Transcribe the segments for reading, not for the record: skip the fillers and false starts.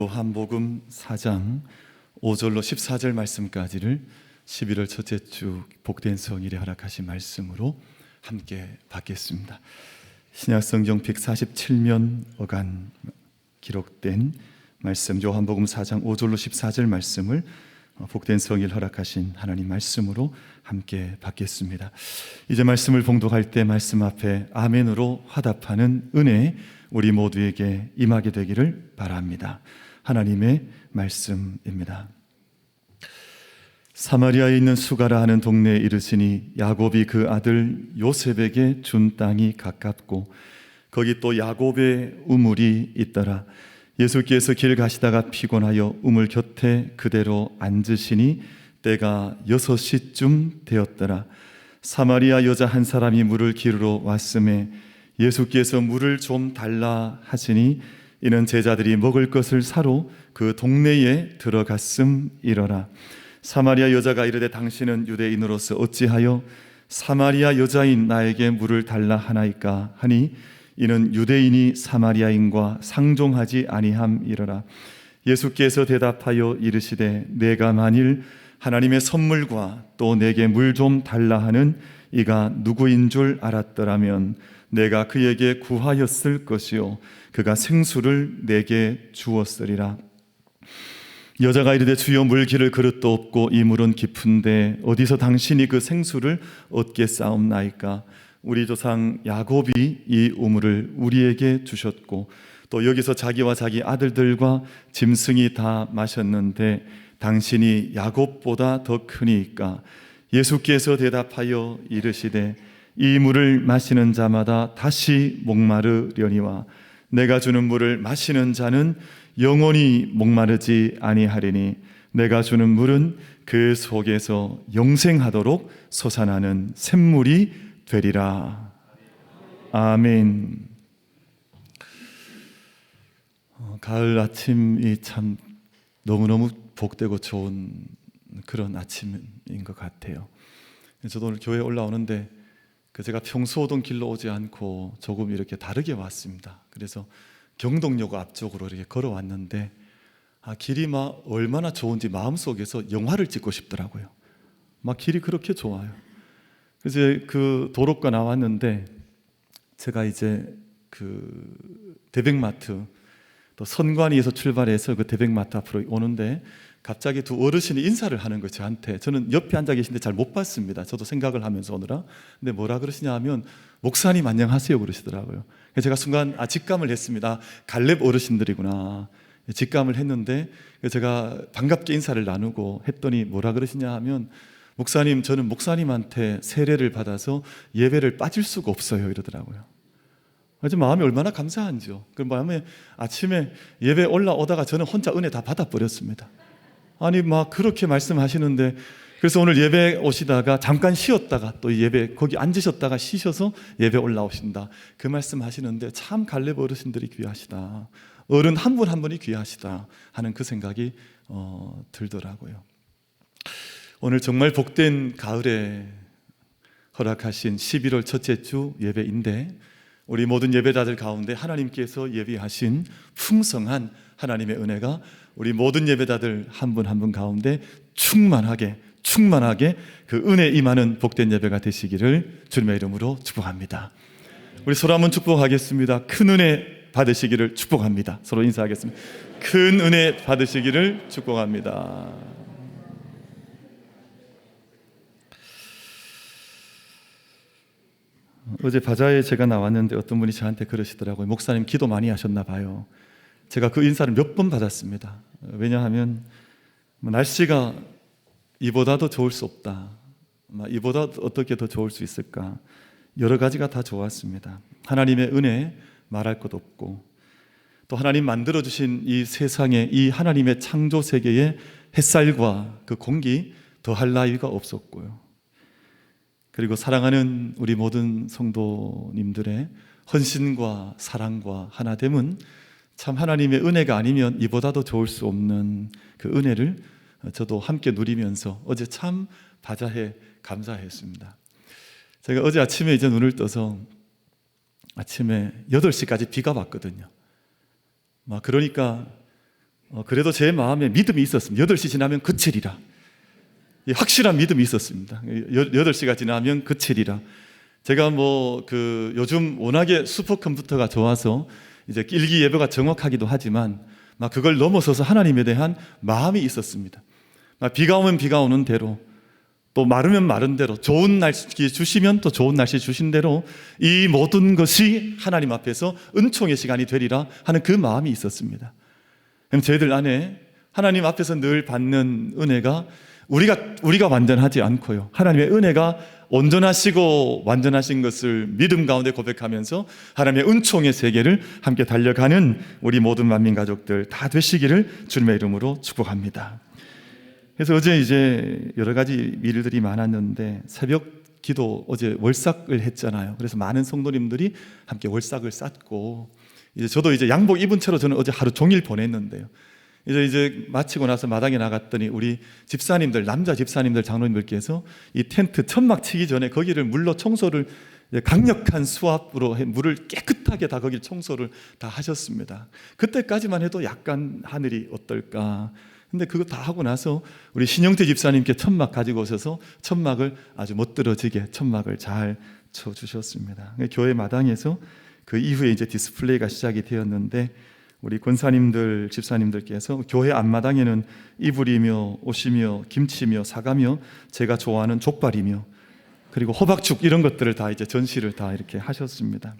요한복음 4장 5절로 14절 말씀까지를 11월 첫째 주 복된 성일에 허락하신 말씀으로 함께 받겠습니다. 신약성경 147면 어간 기록된 말씀 요한복음 4장 5절로 14절 말씀을 복된 성일 허락하신 하나님 말씀으로 함께 받겠습니다. 이제 말씀을 봉독할 때 말씀 앞에 아멘으로 화답하는 은혜 우리 모두에게 임하게 되기를 바랍니다. 하나님의 말씀입니다. 사마리아에 있는 수가라 하는 동네에 이르시니 야곱이 그 아들 요셉에게 준 땅이 가깝고 거기 또 야곱의 우물이 있더라. 예수께서 길 가시다가 피곤하여 우물 곁에 그대로 앉으시니 때가 6시쯤 되었더라. 사마리아 여자 한 사람이 물을 기르러 왔음에 예수께서 물을 좀 달라 하시니 이는 제자들이 먹을 것을 사러 그 동네에 들어갔음이러라. 사마리아 여자가 이르되 당신은 유대인으로서 어찌하여 사마리아 여자인 나에게 물을 달라 하나이까 하니 이는 유대인이 사마리아인과 상종하지 아니함이러라. 예수께서 대답하여 이르시되 내가 만일 하나님의 선물과 또 내게 물 좀 달라 하는 이가 누구인 줄 알았더라면 내가 그에게 구하였을 것이요 그가 생수를 내게 주었으리라. 여자가 이르되 주여 물 기를 그릇도 없고 이 물은 깊은데 어디서 당신이 그 생수를 얻겠사옵나이까. 우리 조상 야곱이 이 우물을 우리에게 주셨고 또 여기서 자기와 자기 아들들과 짐승이 다 마셨는데 당신이 야곱보다 더 크니까. 예수께서 대답하여 이르시되 이 물을 마시는 자마다 다시 목마르려니와 내가 주는 물을 마시는 자는 영원히 목마르지 아니하리니 내가 주는 물은 그 속에서 영생하도록 솟아나는 샘물이 되리라. 아멘. 가을 아침이 참 너무너무 복되고 좋은 그런 아침인 것 같아요. 저도 오늘 교회에 올라오는데 제가 평소 오던 길로 오지 않고 조금 이렇게 다르게 왔습니다. 그래서 경동역 앞쪽으로 이렇게 걸어왔는데 길이 막 얼마나 좋은지 마음속에서 영화를 찍고 싶더라고요. 막 길이 그렇게 좋아요. 그래서 그 도로가 나왔는데 제가 이제 그 대백마트 또 선관위에서 출발해서 그 대백마트 앞으로 오는데 갑자기 두 어르신이 인사를 하는 거예요 저한테. 저는 옆에 앉아 계신데 잘 못 봤습니다. 저도 생각을 하면서 오느라. 근데 뭐라 그러시냐 하면 목사님 안녕하세요 그러시더라고요. 그래서 제가 순간 직감을 했습니다. 갈렙 어르신들이구나 직감을 했는데 제가 반갑게 인사를 나누고 했더니 뭐라 그러시냐 하면 목사님 저는 목사님한테 세례를 받아서 예배를 빠질 수가 없어요 이러더라고요. 아주 마음이 얼마나 감사한지요. 그 마음에 아침에 예배 올라오다가 저는 혼자 은혜 다 받아버렸습니다. 아니 막 그렇게 말씀하시는데 그래서 오늘 예배 오시다가 잠깐 쉬었다가 또 예배 거기 앉으셨다가 쉬셔서 예배 올라오신다 그 말씀 하시는데 참 갈렙 어르신들이 귀하시다. 어른 한 분 한 분이 귀하시다 하는 그 생각이 들더라고요. 오늘 정말 복된 가을에 허락하신 11월 첫째 주 예배인데 우리 모든 예배자들 가운데 하나님께서 예비하신 풍성한 하나님의 은혜가 우리 모든 예배자들 한 분 한 분 가운데 충만하게 그 은혜 임하는 복된 예배가 되시기를 주님의 이름으로 축복합니다. 우리 서로 한번 축복하겠습니다. 큰 은혜 받으시기를 축복합니다. 서로 인사하겠습니다. 큰 은혜 받으시기를 축복합니다. 어제 바자회에 제가 나왔는데 어떤 분이 저한테 그러시더라고요. 목사님 기도 많이 하셨나 봐요. 제가 그 인사를 몇 번 받았습니다. 왜냐하면 날씨가 이보다 더 좋을 수 없다. 이보다 어떻게 더 좋을 수 있을까. 여러 가지가 다 좋았습니다. 하나님의 은혜 말할 것 없고 또 하나님 만들어주신 이 세상에 이 하나님의 창조 세계의 햇살과 그 공기 더할 나위가 없었고요. 그리고 사랑하는 우리 모든 성도님들의 헌신과 사랑과 하나됨은 참 하나님의 은혜가 아니면 이보다 더 좋을 수 없는 그 은혜를 저도 함께 누리면서 어제 참 바자회 감사했습니다. 제가 어제 아침에 이제 눈을 떠서 아침에 8시까지 비가 왔거든요. 그러니까 그래도 제 마음에 믿음이 있었습니다. 8시 지나면 그치리라. 확실한 믿음이 있었습니다. 8시가 지나면 그치리라. 제가 요즘 워낙에 슈퍼컴퓨터가 좋아서 이제 일기예보가 정확하기도 하지만 그걸 넘어서서 하나님에 대한 마음이 있었습니다. 비가 오면 비가 오는 대로, 또 마르면 마른 대로, 좋은 날씨 주시면 또 좋은 날씨 주신 대로 이 모든 것이 하나님 앞에서 은총의 시간이 되리라 하는 그 마음이 있었습니다. 저희들 안에 하나님 앞에서 늘 받는 은혜가 우리가 완전하지 않고요, 하나님의 은혜가 온전하시고 완전하신 것을 믿음 가운데 고백하면서 하나님의 은총의 세계를 함께 달려가는 우리 모든 만민 가족들 다 되시기를 주님의 이름으로 축복합니다. 그래서 어제 이제 여러 가지 일들이 많았는데 새벽 기도 어제 월삭을 했잖아요. 그래서 많은 성도님들이 함께 월삭을 쌓고, 이제 저도 이제 양복 입은 채로 저는 어제 하루 종일 보냈는데요. 이제 마치고 나서 마당에 나갔더니 우리 집사님들, 남자 집사님들, 장로님들께서 이 텐트 천막 치기 전에 거기를 물로 청소를, 강력한 수압으로 물을 깨끗하게 다 거기를 청소를 다 하셨습니다. 그때까지만 해도 약간 하늘이 어떨까. 근데 그거 다 하고 나서 우리 신영태 집사님께 천막 가지고 오셔서 천막을 아주 멋들어지게 천막을 잘 쳐주셨습니다. 교회 마당에서 그 이후에 이제 디스플레이가 시작이 되었는데, 우리 권사님들, 집사님들께서 교회 앞마당에는 이불이며 옷이며 김치며 사과며 제가 좋아하는 족발이며 그리고 호박죽 이런 것들을 다 이제 전시를 다 이렇게 하셨습니다.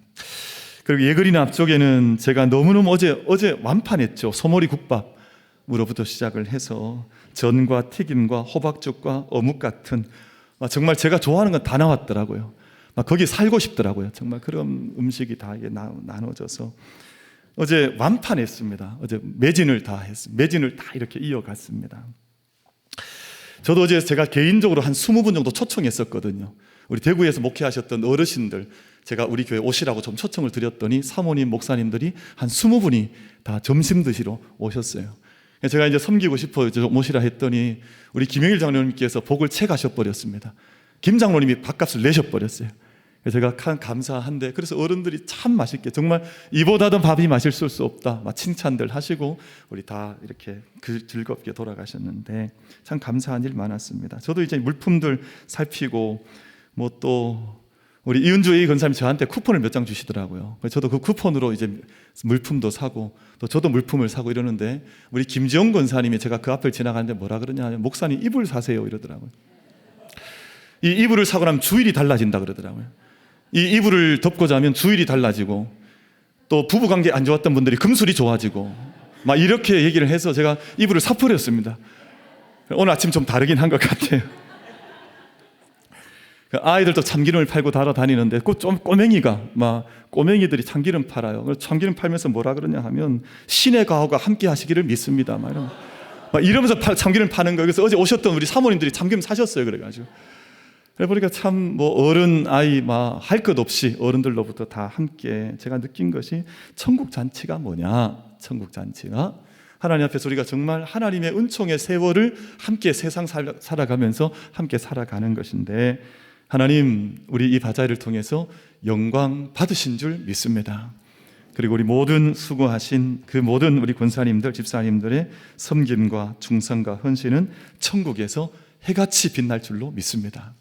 그리고 예그린 앞쪽에는 제가 너무너무 어제 완판했죠. 소머리 국밥으로부터 시작을 해서 전과 튀김과 호박죽과 어묵 같은 정말 제가 좋아하는 건 다 나왔더라고요. 거기 살고 싶더라고요. 정말 그런 음식이 다 나눠져서 어제 완판했습니다. 어제 매진을 다 했습니다. 매진을 다 이렇게 이어갔습니다. 저도 어제 제가 개인적으로 한 20분 정도 초청했었거든요. 우리 대구에서 목회하셨던 어르신들, 제가 우리 교회 오시라고 좀 초청을 드렸더니 사모님, 목사님들이 한 20분이 다 점심 드시러 오셨어요. 제가 이제 섬기고 싶어 모시라 했더니 우리 김영일 장로님께서 복을 채 가셔버렸습니다. 김 장로님이 밥값을 내셔버렸어요. 제가 감사한데, 그래서 어른들이 참 맛있게, 정말 이보다도 밥이 맛있을 수 없다 칭찬들 하시고 우리 다 이렇게 즐겁게 돌아가셨는데 참 감사한 일 많았습니다. 저도 이제 물품들 살피고 또 우리 이은주 A 권사님이 저한테 쿠폰을 몇 장 주시더라고요. 그래서 저도 그 쿠폰으로 이제 물품도 사고 또 저도 물품을 사고 이러는데, 우리 김지영 권사님이 제가 그 앞을 지나가는데 뭐라 그러냐 하면, 목사님 이불 사세요 이러더라고요. 이 이불을 사고 나면 주일이 달라진다 그러더라고요. 이 이불을 덮고 자면 주일이 달라지고, 또 부부관계 안 좋았던 분들이 금술이 좋아지고 막 이렇게 얘기를 해서 제가 이불을 사버렸습니다. 오늘 아침 좀 다르긴 한 것 같아요. 아이들도 참기름을 팔고 다니는데 좀 꼬맹이들이 참기름 팔아요. 참기름 팔면서 뭐라 그러냐 하면 신의 가호가 함께 하시기를 믿습니다 이러면서 참기름 파는 거예요. 그래서 어제 오셨던 우리 사모님들이 참기름 사셨어요. 그래가지고 그러니까 참 어른 아이 할 것 없이 어른들로부터 다 함께 제가 느낀 것이, 천국 잔치가 뭐냐, 천국 잔치가 하나님 앞에서 우리가 정말 하나님의 은총의 세월을 함께 세상 살아가면서 함께 살아가는 것인데, 하나님 우리 이 바자회를 통해서 영광 받으신 줄 믿습니다. 그리고 우리 모든 수고하신 그 모든 우리 권사님들, 집사님들의 섬김과 충성과 헌신은 천국에서 해같이 빛날 줄로 믿습니다.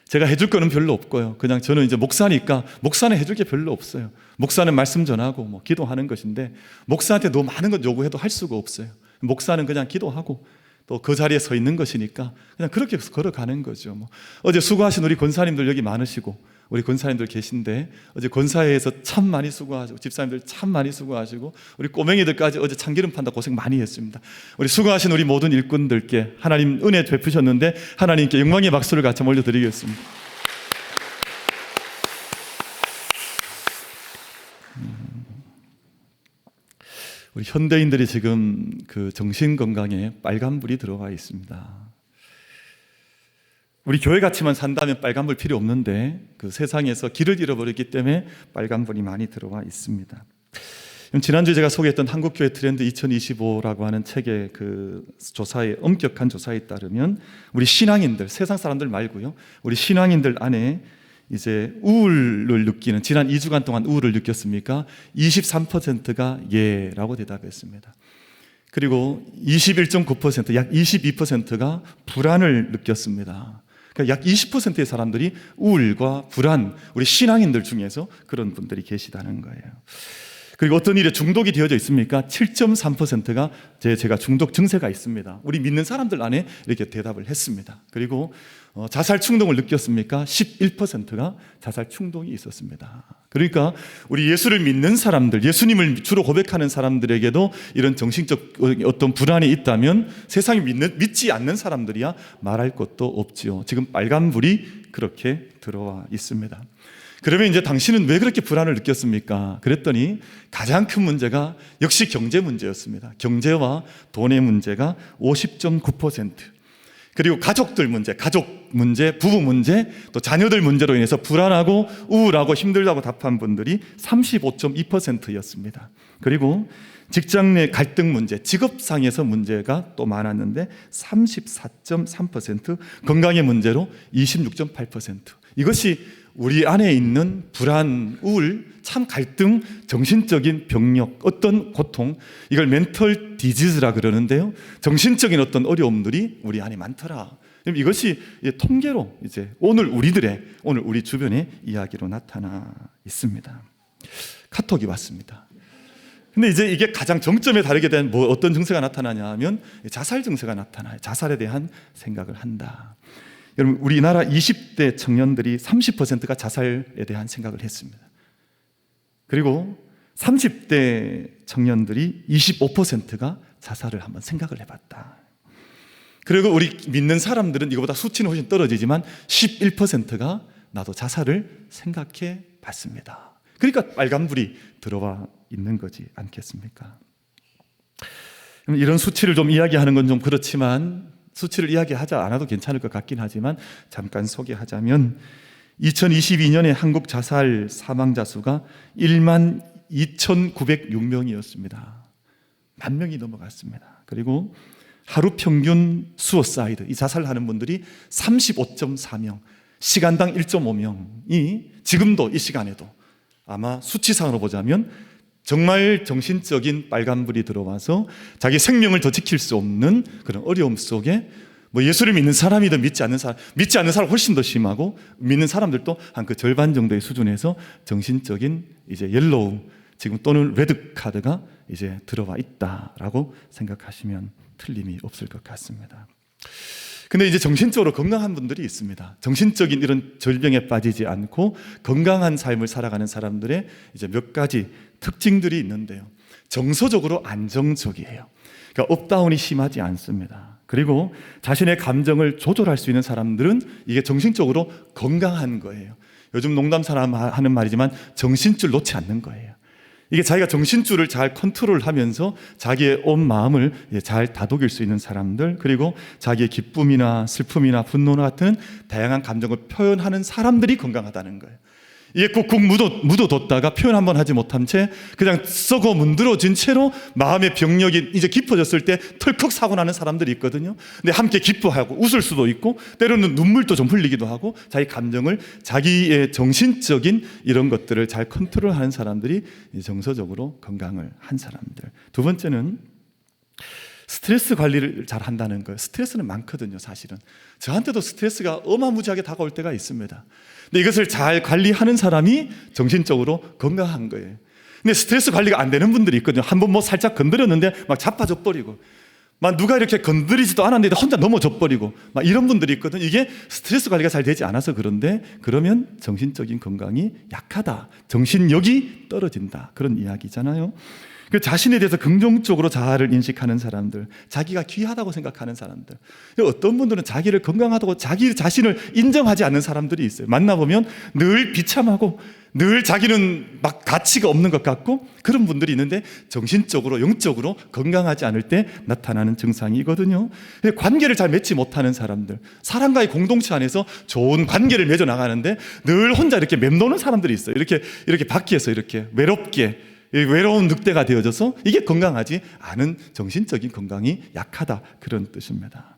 제가 해줄 거는 별로 없고요. 그냥 저는 이제 목사니까, 목사는 해줄 게 별로 없어요. 목사는 말씀 전하고 기도하는 것인데, 목사한테 너무 많은 것 요구해도 할 수가 없어요. 목사는 그냥 기도하고 또 그 자리에 서 있는 것이니까 그냥 그렇게 걸어가는 거죠. 어제 수고하신 우리 권사님들 여기 많으시고 우리 권사님들 계신데, 어제 권사회에서 참 많이 수고하시고 집사님들 참 많이 수고하시고 우리 꼬맹이들까지 어제 참기름 판다 고생 많이 했습니다. 우리 수고하신 우리 모든 일꾼들께 하나님 은혜 베푸셨는데, 하나님께 영광의 박수를 같이 올려드리겠습니다. 우리 현대인들이 지금 그 정신건강에 빨간불이 들어와 있습니다. 우리 교회같이만 산다면 빨간불 필요 없는데 그 세상에서 길을 잃어버렸기 때문에 빨간불이 많이 들어와 있습니다. 지난주에 제가 소개했던 한국교회 트렌드 2025라고 하는 책의 그 조사에, 엄격한 조사에 따르면 우리 신앙인들, 세상 사람들 말고요, 우리 신앙인들 안에 이제 우울을 느끼는, 지난 2주간 동안 우울을 느꼈습니까? 23%가 예라고 대답했습니다. 그리고 21.9%, 약 22%가 불안을 느꼈습니다. 그러니까 약 20%의 사람들이 우울과 불안, 우리 신앙인들 중에서 그런 분들이 계시다는 거예요. 그리고 어떤 일에 중독이 되어져 있습니까? 7.3%가 제가 중독 증세가 있습니다. 우리 믿는 사람들 안에 이렇게 대답을 했습니다. 그리고 자살 충동을 느꼈습니까? 11%가 자살 충동이 있었습니다. 그러니까 우리 예수를 믿는 사람들, 예수님을 주로 고백하는 사람들에게도 이런 정신적 어떤 불안이 있다면 세상에 믿지 않는 사람들이야 말할 것도 없지요. 지금 빨간불이 그렇게 들어와 있습니다. 그러면 이제 당신은 왜 그렇게 불안을 느꼈습니까? 그랬더니 가장 큰 문제가 역시 경제 문제였습니다. 경제와 돈의 문제가 50.9%, 그리고 가족들 문제, 가족 문제, 부부 문제, 또 자녀들 문제로 인해서 불안하고 우울하고 힘들다고 답한 분들이 35.2%였습니다. 그리고 직장 내 갈등 문제, 직업상에서 문제가 또 많았는데 34.3%, 건강의 문제로 26.8%. 이것이 우리 안에 있는 불안, 우울, 참 갈등, 정신적인 병력, 어떤 고통, 이걸 멘털 디지즈라 그러는데요. 정신적인 어떤 어려움들이 우리 안에 많더라. 이것이 통계로 이제 오늘 우리 주변의 이야기로 나타나 있습니다. 카톡이 왔습니다. 근데 이제 이게 가장 정점에 다르게 된 어떤 증세가 나타나냐 하면 자살 증세가 나타나요. 자살에 대한 생각을 한다. 여러분, 우리나라 20대 청년들이 30%가 자살에 대한 생각을 했습니다. 그리고 30대 청년들이 25%가 자살을 한번 생각을 해봤다. 그리고 우리 믿는 사람들은 이거보다 수치는 훨씬 떨어지지만 11%가 나도 자살을 생각해 봤습니다. 그러니까 빨간불이 들어와 있는 거지 않겠습니까? 이런 수치를 좀 이야기하는 건 좀 그렇지만 수치를 이야기하지 않아도 괜찮을 것 같긴 하지만 잠깐 소개하자면 2022년에 한국 자살 사망자 수가 12,906명이었습니다. 10,000명이 넘어갔습니다. 그리고 하루 평균 수어사이드, 이 자살하는 분들이 35.4명, 시간당 1.5명이 지금도 이 시간에도 아마 수치상으로 보자면 정말 정신적인 빨간불이 들어와서 자기 생명을 더 지킬 수 없는 그런 어려움 속에 예수를 믿는 사람이든 믿지 않는 사람 훨씬 더 심하고 믿는 사람들도 한 그 절반 정도의 수준에서 정신적인 이제 옐로우 지금 또는 레드 카드가 이제 들어와 있다라고 생각하시면 틀림이 없을 것 같습니다. 근데 이제 정신적으로 건강한 분들이 있습니다. 정신적인 이런 질병에 빠지지 않고 건강한 삶을 살아가는 사람들의 이제 몇 가지 특징들이 있는데요. 정서적으로 안정적이에요. 그러니까 업다운이 심하지 않습니다. 그리고 자신의 감정을 조절할 수 있는 사람들은 이게 정신적으로 건강한 거예요. 요즘 농담 사람 하는 말이지만 정신줄 놓지 않는 거예요. 이게 자기가 정신줄을 잘 컨트롤하면서 자기의 온 마음을 잘 다독일 수 있는 사람들, 그리고 자기의 기쁨이나 슬픔이나 분노나 같은 다양한 감정을 표현하는 사람들이 건강하다는 거예요. 이게 꾹꾹 묻어뒀다가 표현 한번 하지 못한 채 그냥 썩어 문드러진 채로 마음의 병력이 이제 깊어졌을 때 털컥 사고 나는 사람들이 있거든요. 근데 함께 기뻐하고 웃을 수도 있고 때로는 눈물도 좀 흘리기도 하고 자기 감정을, 자기의 정신적인 이런 것들을 잘 컨트롤하는 사람들이 정서적으로 건강을 한 사람들. 두 번째는 스트레스 관리를 잘 한다는 거예요. 스트레스는 많거든요, 사실은. 저한테도 스트레스가 어마무지하게 다가올 때가 있습니다. 근데 이것을 잘 관리하는 사람이 정신적으로 건강한 거예요. 근데 스트레스 관리가 안 되는 분들이 있거든요. 한번 살짝 건드렸는데 막 자빠져 버리고, 막 누가 이렇게 건드리지도 않았는데 혼자 넘어져 버리고, 막 이런 분들이 있거든요. 이게 스트레스 관리가 잘 되지 않아서 그런데, 그러면 정신적인 건강이 약하다, 정신력이 떨어진다, 그런 이야기잖아요. 그 자신에 대해서 긍정적으로 자아를 인식하는 사람들, 자기가 귀하다고 생각하는 사람들. 어떤 분들은 자기를 건강하다고 자기 자신을 인정하지 않는 사람들이 있어요. 만나보면 늘 비참하고 늘 자기는 막 가치가 없는 것 같고 그런 분들이 있는데 정신적으로, 영적으로 건강하지 않을 때 나타나는 증상이거든요. 관계를 잘 맺지 못하는 사람들, 사람과의 공동체 안에서 좋은 관계를 맺어 나가는데 늘 혼자 이렇게 맴도는 사람들이 있어요. 이렇게 밖에서 이렇게 외로운 늑대가 되어져서 이게 건강하지 않은 정신적인 건강이 약하다, 그런 뜻입니다.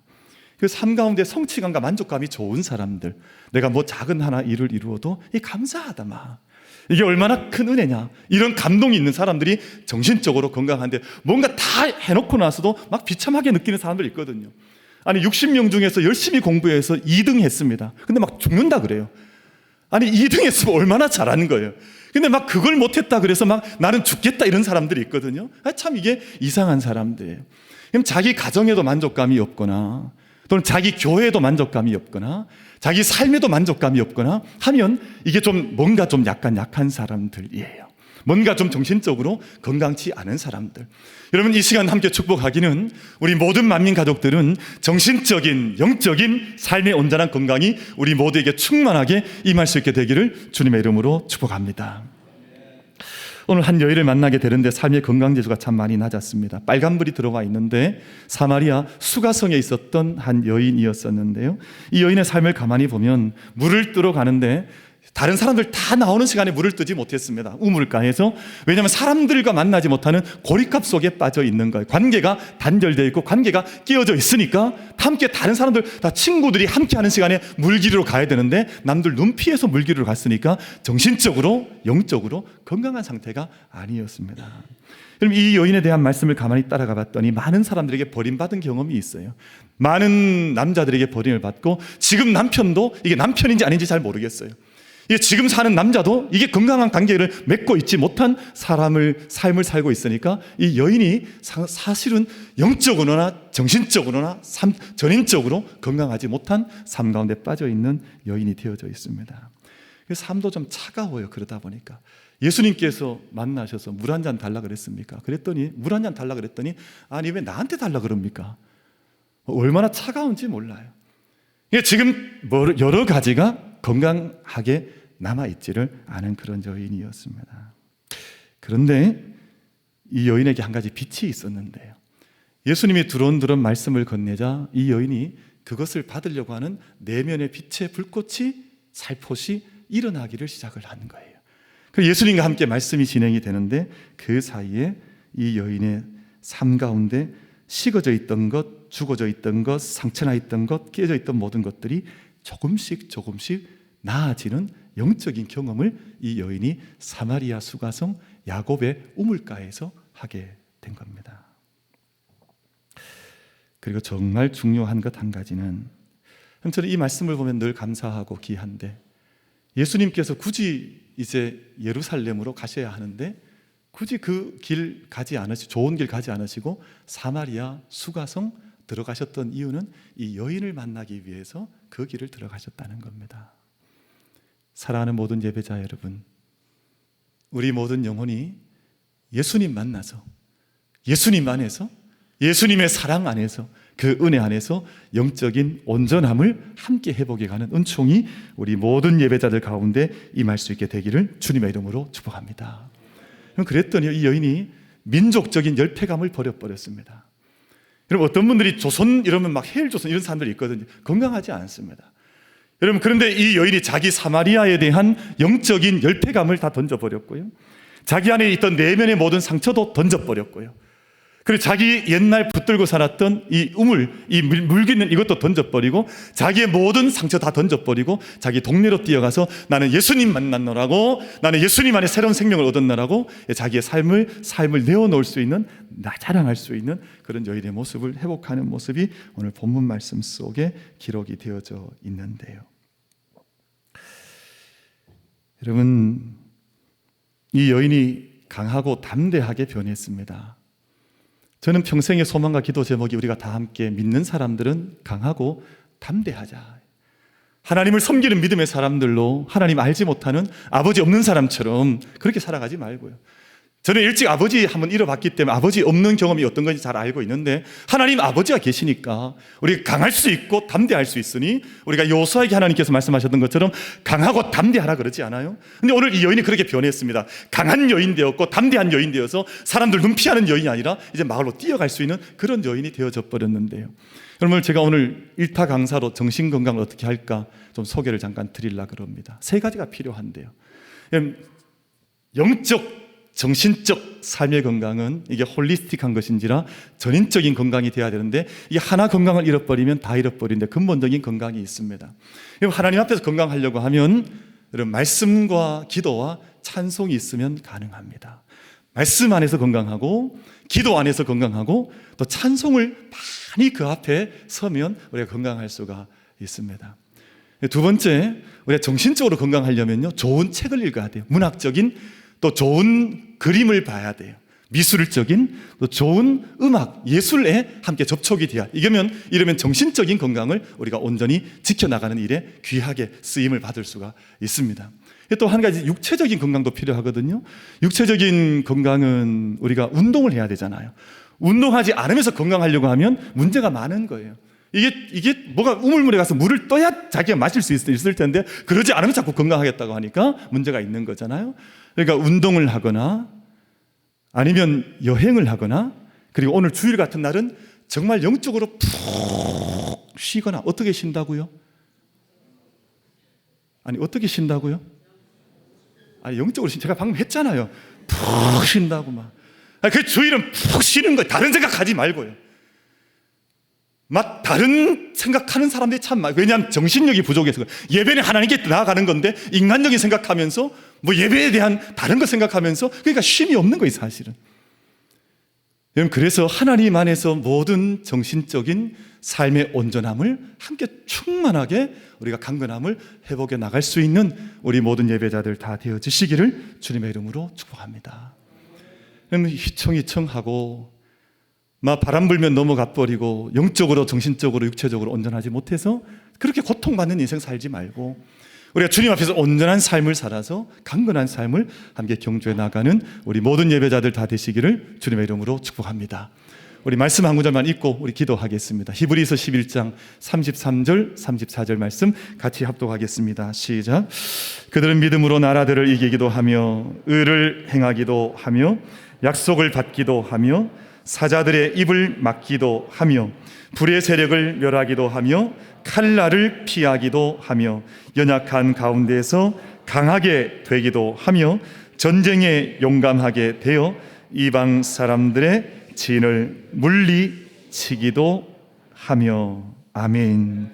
그 삶 가운데 성취감과 만족감이 좋은 사람들, 내가 작은 하나 일을 이루어도 감사하다, 이게 얼마나 큰 은혜냐. 이런 감동이 있는 사람들이 정신적으로 건강한데 뭔가 다 해놓고 나서도 막 비참하게 느끼는 사람들이 있거든요. 아니 60명 중에서 열심히 공부해서 2등 했습니다. 근데 막 죽는다 그래요. 아니 2등 했으면 얼마나 잘하는 거예요. 근데 막 그걸 못했다 그래서 막 나는 죽겠다 이런 사람들이 있거든요. 참 이게 이상한 사람들이에요. 그럼 자기 가정에도 만족감이 없거나 또는 자기 교회에도 만족감이 없거나 자기 삶에도 만족감이 없거나 하면 이게 좀 뭔가 좀 약한 사람들이에요. 뭔가 좀 정신적으로 건강치 않은 사람들. 여러분 이 시간 함께 축복하기는 우리 모든 만민 가족들은 정신적인 영적인 삶의 온전한 건강이 우리 모두에게 충만하게 임할 수 있게 되기를 주님의 이름으로 축복합니다. 오늘 한 여인을 만나게 되는데 삶의 건강지수가 참 많이 낮았습니다. 빨간불이 들어와 있는데 사마리아 수가성에 있었던 한 여인이었었는데요. 이 여인의 삶을 가만히 보면 물을 뜨러 가는데 다른 사람들 다 나오는 시간에 물을 뜨지 못했습니다. 우물가에서. 왜냐하면 사람들과 만나지 못하는 고립감 속에 빠져 있는 거예요. 관계가 단절되어 있고 관계가 끼어져 있으니까 함께 다른 사람들 다 친구들이 함께 하는 시간에 물기르러 가야 되는데 남들 눈 피해서 물기르러 갔으니까 정신적으로 영적으로 건강한 상태가 아니었습니다. 그럼 이 여인에 대한 말씀을 가만히 따라가 봤더니 많은 사람들에게 버림받은 경험이 있어요. 많은 남자들에게 버림을 받고 지금 남편도 이게 남편인지 아닌지 잘 모르겠어요. 이게 지금 사는 남자도 이게 건강한 관계를 맺고 있지 못한 삶을 살고 있으니까 이 여인이 사실은 영적으로나 정신적으로나 전인적으로 건강하지 못한 삶 가운데 빠져 있는 여인이 되어져 있습니다. 그래서 삶도 좀 차가워요. 그러다 보니까 예수님께서 만나셔서 물 한 잔 달라 그랬습니까? 그랬더니 물 한 잔 달라 그랬더니 아니 왜 나한테 달라 그럽니까? 얼마나 차가운지 몰라요. 지금 여러 가지가 건강하게 남아있지를 않은 그런 여인이었습니다. 그런데 이 여인에게 한 가지 빛이 있었는데요. 예수님이 두런두런 말씀을 건네자 이 여인이 그것을 받으려고 하는 내면의 빛의 불꽃이 살포시 일어나기를 시작을 하는 거예요. 그래서 예수님과 함께 말씀이 진행이 되는데 그 사이에 이 여인의 삶 가운데 식어져 있던 것, 죽어져 있던 것, 상처나 있던 것, 깨져 있던 모든 것들이 조금씩 나아지는 영적인 경험을 이 여인이 사마리아 수가성 야곱의 우물가에서 하게 된 겁니다. 그리고 정말 중요한 것 한 가지는 저는 이 말씀을 보면 늘 감사하고 귀한데 예수님께서 굳이 이제 예루살렘으로 가셔야 하는데 굳이 그 길 가지 않으시고 좋은 길 가지 않으시고 사마리아 수가성 들어가셨던 이유는 이 여인을 만나기 위해서 그 길을 들어가셨다는 겁니다. 사랑하는 모든 예배자 여러분, 우리 모든 영혼이 예수님 만나서 예수님 안에서 예수님의 사랑 안에서 그 은혜 안에서 영적인 온전함을 함께 회복해 가는 은총이 우리 모든 예배자들 가운데 임할 수 있게 되기를 주님의 이름으로 축복합니다. 그랬더니 이 여인이 민족적인 열패감을 버려버렸습니다. 여러분 어떤 분들이 조선 이러면 막 해일조선 이런 사람들이 있거든요. 건강하지 않습니다. 여러분 그런데 이 여인이 자기 사마리아에 대한 영적인 열패감을 다 던져버렸고요. 자기 안에 있던 내면의 모든 상처도 던져버렸고요. 그리고 자기 옛날 붙들고 살았던 이 우물, 이 물기는 이것도 던져버리고 자기의 모든 상처 다 던져버리고 자기 동네로 뛰어가서 나는 예수님 만났노라고, 나는 예수님 안에 새로운 생명을 얻었노라고 자기의 삶을 내어놓을 수 있는, 자랑할 수 있는 그런 여인의 모습을 회복하는 모습이 오늘 본문 말씀 속에 기록이 되어져 있는데요. 여러분, 이 여인이 강하고 담대하게 변했습니다. 저는 평생의 소망과 기도 제목이 우리가 다 함께 믿는 사람들은 강하고 담대하자. 하나님을 섬기는 믿음의 사람들로 하나님 알지 못하는 아버지 없는 사람처럼 그렇게 살아가지 말고요. 저는 일찍 아버지 한번 잃어봤기 때문에 아버지 없는 경험이 어떤 건지 잘 알고 있는데 하나님 아버지가 계시니까 우리가 강할 수 있고 담대할 수 있으니 우리가 여호수아에게 하나님께서 말씀하셨던 것처럼 강하고 담대하라 그러지 않아요? 근데 오늘 이 여인이 그렇게 변했습니다. 강한 여인 되었고 담대한 여인 되어서 사람들 눈 피하는 여인이 아니라 이제 마을로 뛰어갈 수 있는 그런 여인이 되어져 버렸는데요. 여러분 제가 오늘 일타 강사로 정신건강을 어떻게 할까 좀 소개를 잠깐 드리려고 합니다. 세 가지가 필요한데요. 영적 정신적 삶의 건강은 이게 홀리스틱한 것인지라 전인적인 건강이 돼야 되는데 이 하나 건강을 잃어버리면 다 잃어버리는데 근본적인 건강이 있습니다. 하나님 앞에서 건강하려고 하면 여러분 말씀과 기도와 찬송이 있으면 가능합니다. 말씀 안에서 건강하고 기도 안에서 건강하고 또 찬송을 많이 그 앞에 서면 우리가 건강할 수가 있습니다. 두 번째, 우리가 정신적으로 건강하려면요, 좋은 책을 읽어야 돼요. 문학적인 또 좋은 그림을 봐야 돼요. 미술적인 또 좋은 음악, 예술에 함께 접촉이 돼야 이러면 정신적인 건강을 우리가 온전히 지켜나가는 일에 귀하게 쓰임을 받을 수가 있습니다. 또 한 가지 육체적인 건강도 필요하거든요. 육체적인 건강은 우리가 운동을 해야 되잖아요. 운동하지 않으면서 건강하려고 하면 문제가 많은 거예요. 이게 뭐가 우물물에 가서 물을 떠야 자기가 마실 수 있을 텐데 그러지 않으면 자꾸 건강하겠다고 하니까 문제가 있는 거잖아요. 그러니까 운동을 하거나 아니면 여행을 하거나 그리고 오늘 주일 같은 날은 정말 영적으로 푹 쉬거나. 어떻게 쉰다고요? 아니 어떻게 쉰다고요? 아니 영적으로 제가 방금 했잖아요. 푹 쉰다고 막. 그 주일은 푹 쉬는 거예요. 다른 생각하지 말고요. 막 다른 생각하는 사람들이 참 많아요. 왜냐하면 정신력이 부족해서. 예배는 하나님께 나아가는 건데 인간적인 생각하면서 뭐 예배에 대한 다른 거 생각하면서 그러니까 쉼이 없는 거예요 사실은. 여러분, 그래서 하나님 안에서 모든 정신적인 삶의 온전함을 함께 충만하게 우리가 강건함을 회복해 나갈 수 있는 우리 모든 예배자들 다 되어지시기를 주님의 이름으로 축복합니다. 여러분, 휘청휘청하고 막 바람 불면 넘어가 버리고 영적으로 정신적으로 육체적으로 온전하지 못해서 그렇게 고통받는 인생 살지 말고 우리가 주님 앞에서 온전한 삶을 살아서 강건한 삶을 함께 경주해 나가는 우리 모든 예배자들 다 되시기를 주님의 이름으로 축복합니다. 우리 말씀 한 구절만 읽고 우리 기도하겠습니다. 히브리서 11장 33절 34절 말씀 같이 합독하겠습니다. 시작. 그들은 믿음으로 나라들을 이기기도 하며 의를 행하기도 하며 약속을 받기도 하며 사자들의 입을 막기도 하며 불의 세력을 멸하기도 하며 칼날을 피하기도 하며 연약한 가운데서 강하게 되기도 하며 전쟁에 용감하게 되어 이방 사람들의 진을 물리치기도 하며. 아멘.